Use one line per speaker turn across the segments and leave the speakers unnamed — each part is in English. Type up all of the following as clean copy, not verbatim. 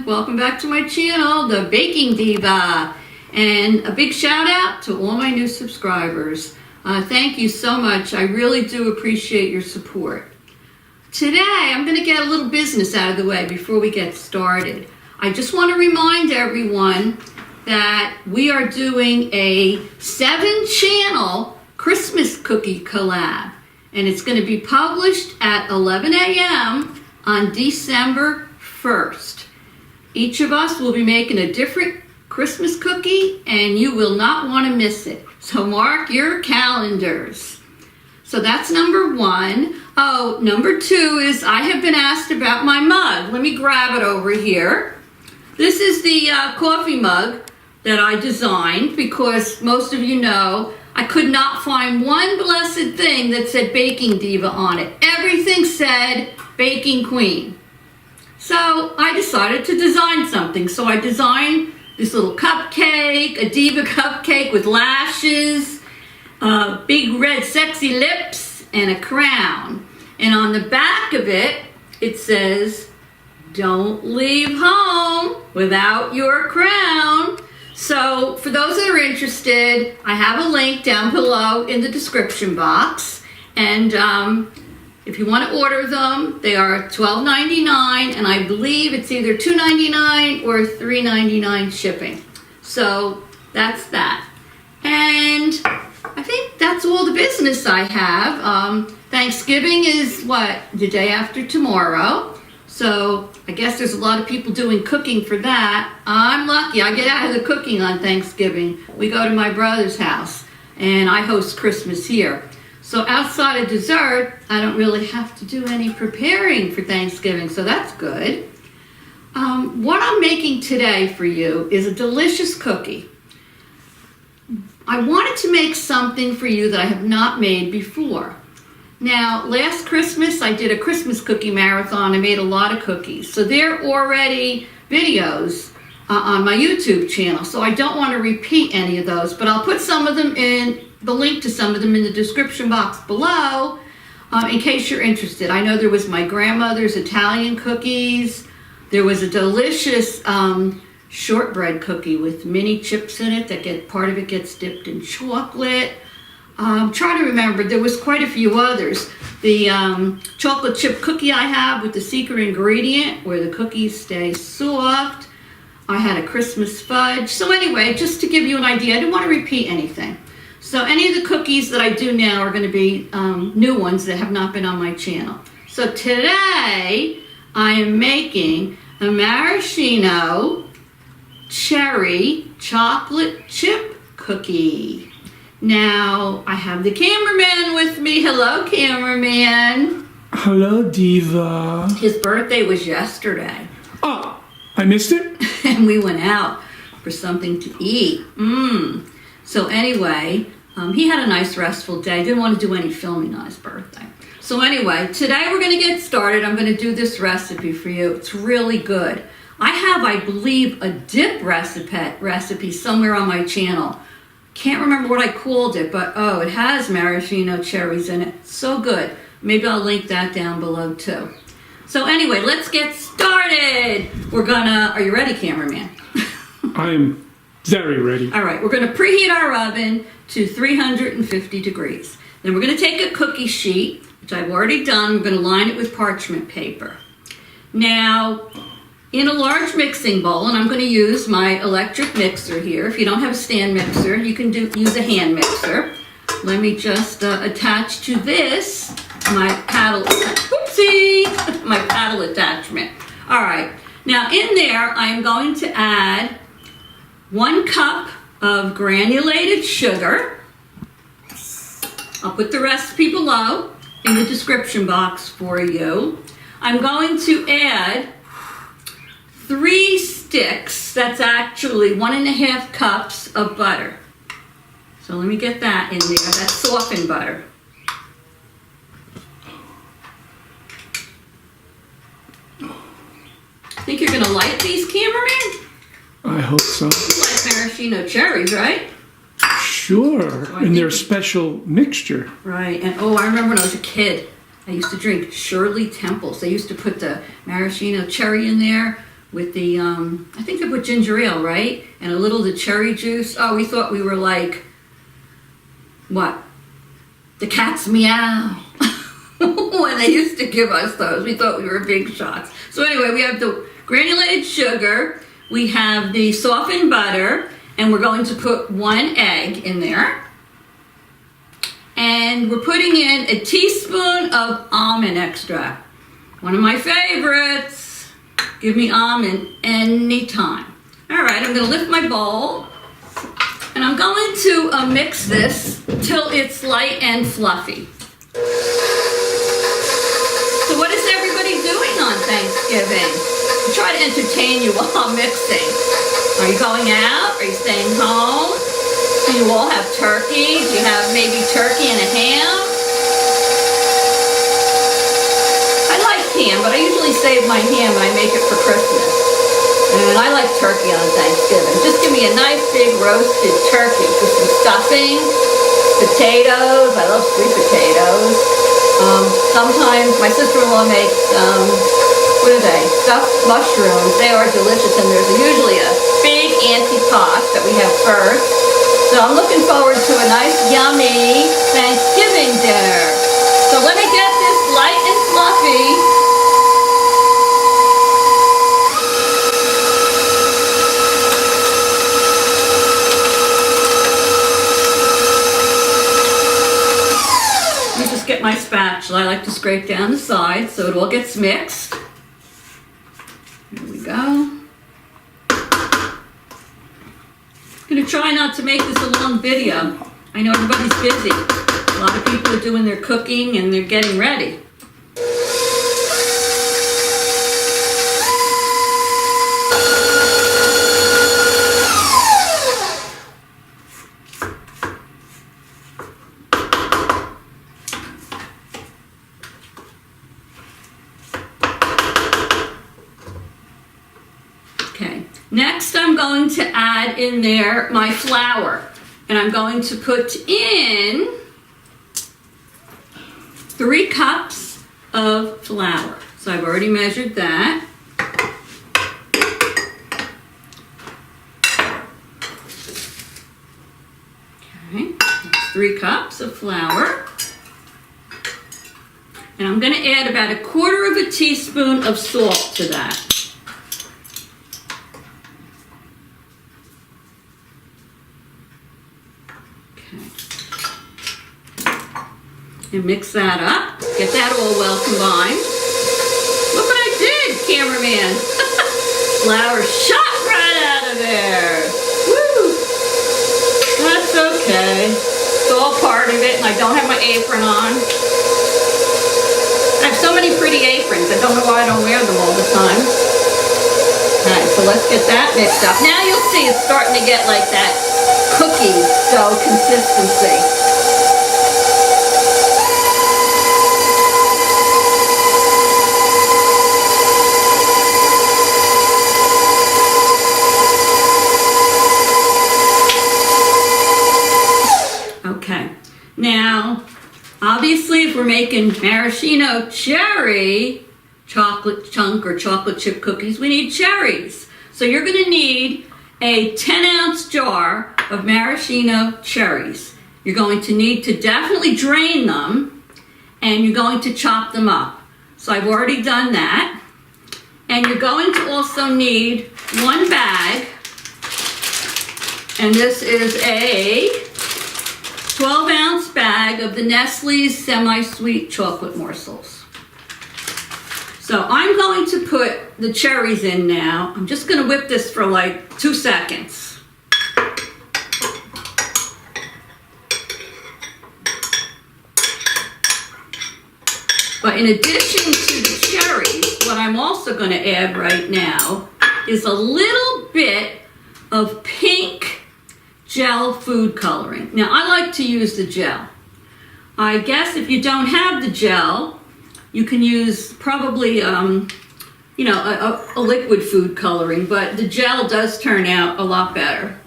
welcome back to my channel, The Baking Diva, and a big shout out to all my new subscribers. Thank you so much. I really do appreciate your support. Today I'm going to get a little business out of the way before we get started. I just want to remind everyone that we are doing a 7-channel Christmas cookie collab, and it's going to be published at 11 a.m. on December 1st. Each of us will be making a different Christmas cookie, and you will not want to miss it. So mark your calendars. So that's number one. Oh, number two is I have been asked about my mug. Let me grab it over here. This is the coffee mug that I designed because most of you know I could not find one blessed thing that said Baking Diva on it. Everything said Baking Queen. So I decided to design something. So I designed this little cupcake, a Diva cupcake with lashes, big red sexy lips, and a crown. And on the back of it, it says, "Don't leave home without your crown." So for those that are interested, I have a link down below in the description box. And if you want to order them, they are $12.99, and I believe it's either $2.99 or $3.99 shipping. So that's that. And I think that's all the business I have. Thanksgiving is what? The day after tomorrow. So I guess there's a lot of people doing cooking for that. I'm lucky. I get out of the cooking on Thanksgiving. We go to my brother's house, and I host Christmas here. So outside of dessert, I don't really have to do any preparing for Thanksgiving, so that's good. What I'm making today for you is a delicious cookie. I wanted to make something for you that I have not made before. Now, last Christmas, I did a Christmas cookie marathon. I made a lot of cookies. So they're already videos on my YouTube channel, so I don't want to repeat any of those, but I'll put some of them in, the link to some of them in the description box below in case you're interested. I know there was my grandmother's Italian cookies. There was a delicious shortbread cookie with mini chips in it that part of it gets dipped in chocolate. Try to remember, there was quite a few others. The chocolate chip cookie I have with the secret ingredient where the cookies stay soft. I had a Christmas fudge. So anyway, just to give you an idea, I didn't want to repeat anything. So any of the cookies that I do now are going to be new ones that have not been on my channel. So today I am making a maraschino cherry chocolate chip cookie. Now, I have the cameraman with me. Hello, cameraman.
Hello, Diva.
His birthday was yesterday.
Oh, I missed it?
And we went out for something to eat. So anyway, he had a nice restful day. Didn't want to do any filming on his birthday. So anyway, today we're going to get started. I'm going to do this recipe for you. It's really good. I have, I believe, a dip recipe somewhere on my channel. Can't remember what I called it, but oh, it has maraschino cherries in it. So good. Maybe I'll link that down below too. So anyway, let's get started. Are you ready, cameraman?
I am very ready.
All right, we're gonna preheat our oven to 350 degrees. Then we're gonna take a cookie sheet, which I've already done. We're gonna line it with parchment paper. Now, in a large mixing bowl, and I'm going to use my electric mixer here. If you don't have a stand mixer, you can use a hand mixer. Let me just attach to this my paddle attachment. All right. Now in there, I'm going to add 1 cup of granulated sugar. I'll put the recipe below in the description box for you. I'm going to add 3 sticks, that's actually 1.5 cups of butter. So let me get that in there, that's softened butter. Think you're gonna like these, cameraman?
I hope so.
You like maraschino cherries, right?
Sure, and their special mixture.
Right, and oh, I remember when I was a kid, I used to drink Shirley Temples. They used to put the maraschino cherry in there with the, I think they put ginger ale, right? And a little of the cherry juice. Oh, we thought we were like, what? The cat's meow. When they used to give us those, we thought we were big shots. So anyway, we have the granulated sugar, we have the softened butter, and we're going to put 1 egg in there. And we're putting in a teaspoon of almond extract. One of my favorites. Give me almond anytime. All right, I'm gonna lift my bowl, and I'm going to mix this till it's light and fluffy. So what is everybody doing on Thanksgiving? I try to entertain you while I'm mixing. Are you going out? Are you staying home? Do you all have turkey? Do you have maybe turkey and a ham? I like ham, but I usually save my ham and I make it for Christmas. And I like turkey on Thanksgiving. Just give me a nice big roasted turkey with some stuffing, potatoes. I love sweet potatoes. Sometimes my sister-in-law makes, what are they? Stuffed mushrooms. They are delicious, and there's usually a big antipasto that we have first. So I'm looking forward to a nice, yummy Thanksgiving dinner. So let me get this light and fluffy. Let me just get my spatula. I like to scrape down the sides so it all gets mixed. Here we go. I'm going to try not to make this a long video. I know everybody's busy. A lot of people are doing their cooking and they're getting ready. Okay, next I'm going to add in there my flour, and I'm going to put in 3 cups of flour. So I've already measured that. Okay, that's 3 cups of flour. And I'm going to add about 1/4 teaspoon of salt to that. And mix that up. Get that all well combined. Look what I did, cameraman. Flour shot right out of there. Woo! That's okay. It's all part of it, and I don't have my apron on. I have so many pretty aprons. I don't know why I don't wear them all the time. All right, so let's get that mixed up. Now you'll see it's starting to get like that cookie dough consistency. Okay, now, obviously if we're making maraschino cherry chocolate chunk or chocolate chip cookies, we need cherries. So you're going to need a 10-ounce jar of maraschino cherries. You're going to need to definitely drain them, and you're going to chop them up. So I've already done that. And you're going to also need 1 bag, and this is a 12-ounce bag of the Nestles semi-sweet chocolate morsels. So I'm going to put the cherries in now. I'm just going to whip this for like 2 seconds. But in addition to the cherries, what I'm also going to add right now is a little bit of pink gel food coloring. Now, I like to use the gel. I guess if you don't have the gel, you can use probably, a liquid food coloring, but the gel does turn out a lot better.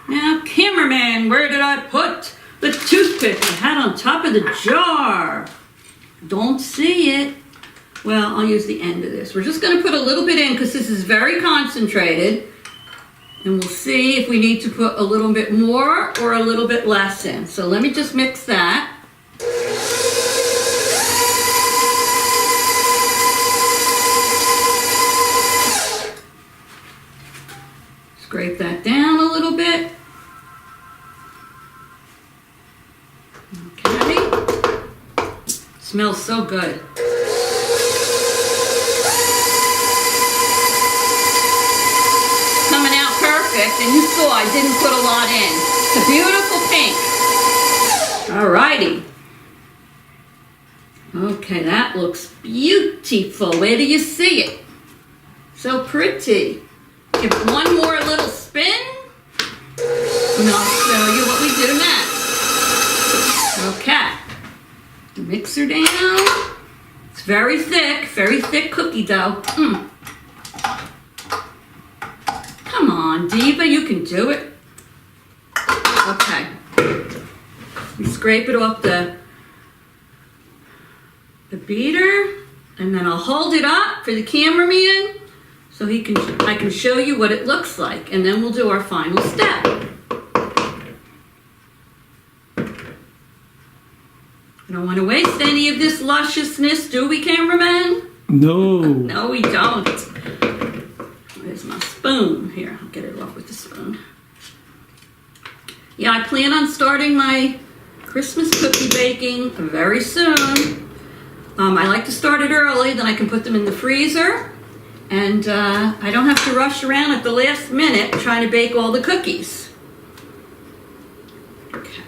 Now, cameraman, where did I put the toothpick I had on top of the jar? Don't see it. Well, I'll use the end of this. We're just going to put a little bit in because this is very concentrated. And we'll see if we need to put a little bit more or a little bit less in. So let me just mix that. Scrape that down a little bit. Okay. Smells so good. Coming out perfect, and you saw I didn't put a lot in. It's a beautiful pink. Alrighty. Okay, that looks beautiful. Where do you see it? So pretty. Give it one more little spin, and I'll show you what we do next. Okay. Mixer down. It's very thick cookie dough. Come on, Diva, you can do it. Okay. We scrape it off the beater, and then I'll hold it up for the cameraman so I can show you what it looks like, and then we'll do our final step. I don't want to waste any of this lusciousness, do we, cameraman?
No.
No, we don't. Where's my spoon? Here, I'll get it off with the spoon. Yeah, I plan on starting my Christmas cookie baking very soon. I like to start it early, then I can put them in the freezer. And I don't have to rush around at the last minute trying to bake all the cookies. Okay.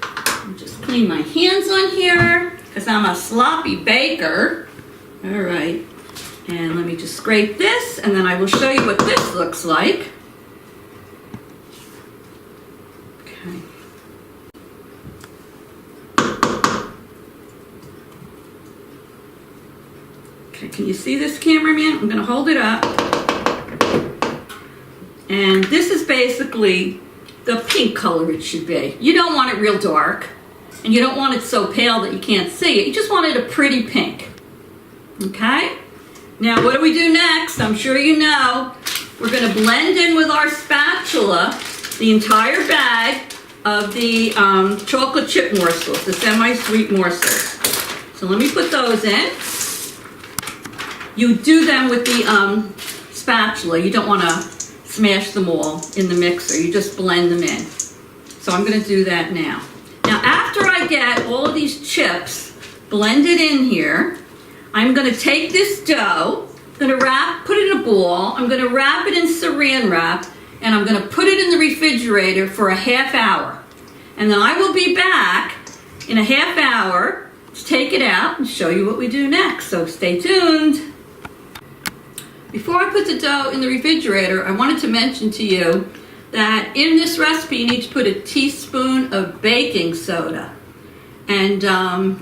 I'll just clean my hands on here because I'm a sloppy baker. All right. And let me just scrape this, and then I will show you what this looks like. Okay. Okay, can you see this, cameraman? I'm going to hold it up. And this is basically the pink color it should be. You don't want it real dark, and you don't want it so pale that you can't see it. You just want it a pretty pink. Okay? Now, what do we do next? I'm sure you know. We're going to blend in with our spatula the entire bag of the chocolate chip morsels, the semi-sweet morsels. So let me put those in. You do them with the spatula. You don't want to smash them all in the mixer. You just blend them in. So I'm going to do that now. Now, after I get all of these chips blended in here, I'm going to take this dough, I'm going to put it in a ball, I'm going to wrap it in saran wrap, and I'm going to put it in the refrigerator for a half hour. And then I will be back in a half hour to take it out and show you what we do next. So stay tuned. Before I put the dough in the refrigerator, I wanted to mention to you that in this recipe you need to put a teaspoon of baking soda. And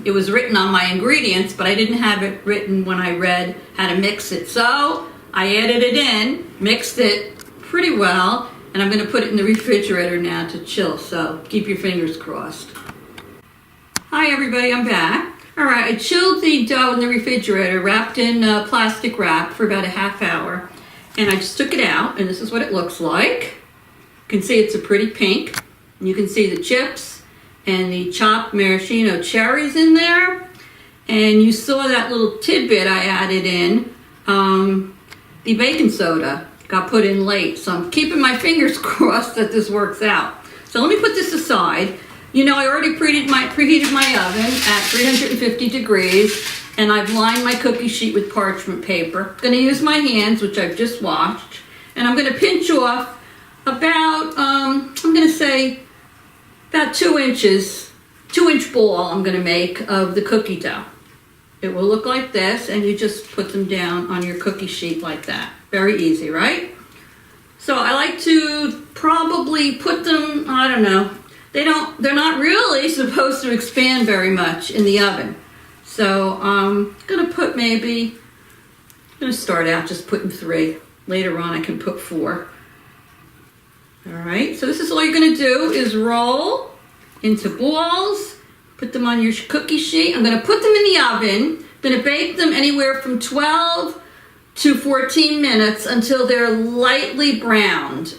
it was written on my ingredients, but I didn't have it written when I read how to mix it. So I added it in, mixed it pretty well, and I'm going to put it in the refrigerator now to chill. So keep your fingers crossed. Hi everybody, I'm back. All right, I chilled the dough in the refrigerator, wrapped in plastic wrap for about a half hour. And I just took it out, and this is what it looks like. You can see it's a pretty pink. And you can see the chips and the chopped maraschino cherries in there. And you saw that little tidbit I added in. The baking soda got put in late. So I'm keeping my fingers crossed that this works out. So let me put this aside. You know, I already preheated my oven at 350 degrees. And I've lined my cookie sheet with parchment paper. I'm going to use my hands, which I've just washed. And I'm going to pinch off about, I'm going to say, about 2 inches, 2-inch ball I'm going to make of the cookie dough. It will look like this, and you just put them down on your cookie sheet like that. Very easy, right? So I like to probably put them, I don't know, they're not really supposed to expand very much in the oven. So I'm going to put I'm going to start out just putting 3. Later on I can put 4. All right, so this is all you're going to do is roll into balls, put them on your cookie sheet. I'm going to put them in the oven Gonna bake them anywhere from 12 to 14 minutes until they're lightly browned.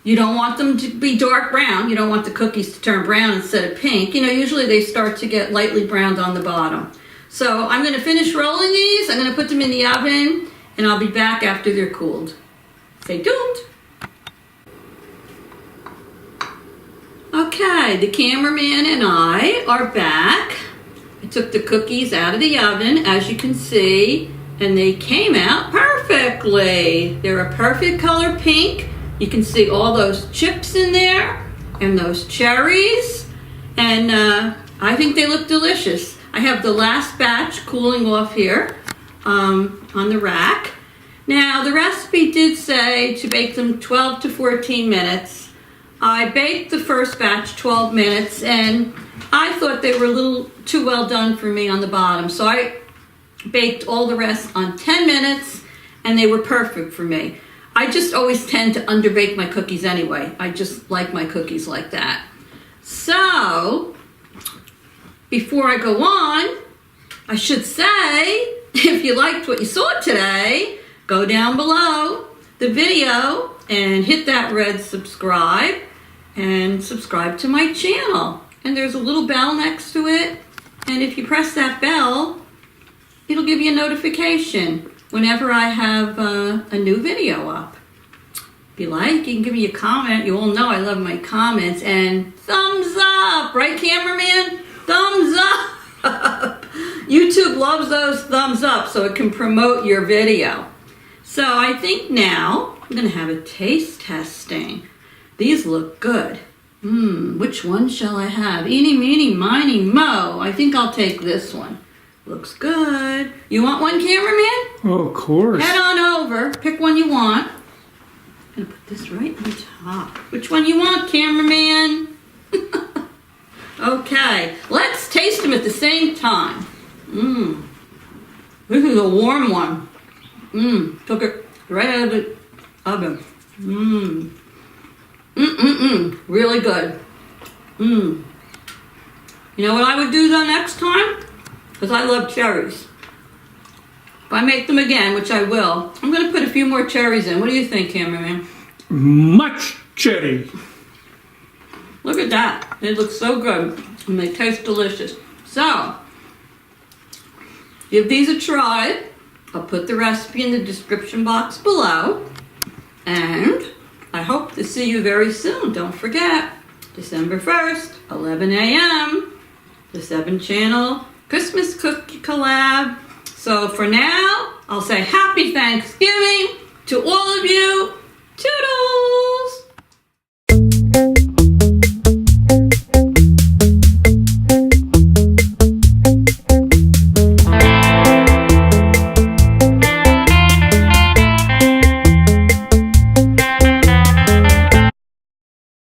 You don't want them to be dark brown. You don't want the cookies to turn brown instead of pink. You know, usually they start to get lightly browned on the bottom. So I'm gonna finish rolling these. I'm gonna put them in the oven and I'll be back after they're cooled. Stay tuned. Okay, the cameraman and I are back. I took the cookies out of the oven, as you can see, and they came out perfectly. They're a perfect color pink. You can see all those chips in there and those cherries, and I think they look delicious. I have the last batch cooling off here on the rack. Now, the recipe did say to bake them 12 to 14 minutes. I baked the first batch 12 minutes, and I thought they were a little too well done for me on the bottom. So I baked all the rest on 10 minutes, and they were perfect for me. I just always tend to underbake my cookies anyway. I just like my cookies like that. So, before I go on, I should say, if you liked what you saw today, go down below the video and hit that red subscribe and subscribe to my channel. And there's a little bell next to it, and if you press that bell, it'll give you a notification whenever I have a new video up. If you like, you can give me a comment. You all know I love my comments. And thumbs up, right, cameraman? Thumbs up. YouTube loves those thumbs up so it can promote your video. So I think now I'm going to have a taste testing. These look good. Which one shall I have? Eeny, meeny, miny, mo. I think I'll take this one. Looks good. You want one, cameraman?
Oh, of course.
Head on over. Pick one you want. I'm going to put this right on top. Which one you want, cameraman? Okay. Let's taste them at the same time. This is a warm one. Took it right out of the oven. Really good. You know what I would do though next time? Because I love cherries. If I make them again, which I will, I'm going to put a few more cherries in. What do you think, cameraman?
Much cherry.
Look at that. They look so good. And they taste delicious. So, give these a try. I'll put the recipe in the description box below. And I hope to see you very soon. Don't forget, December 1st, 11 a.m., the 7 channel Christmas cookie collab. So for now, I'll say happy Thanksgiving to all of you. Toodles!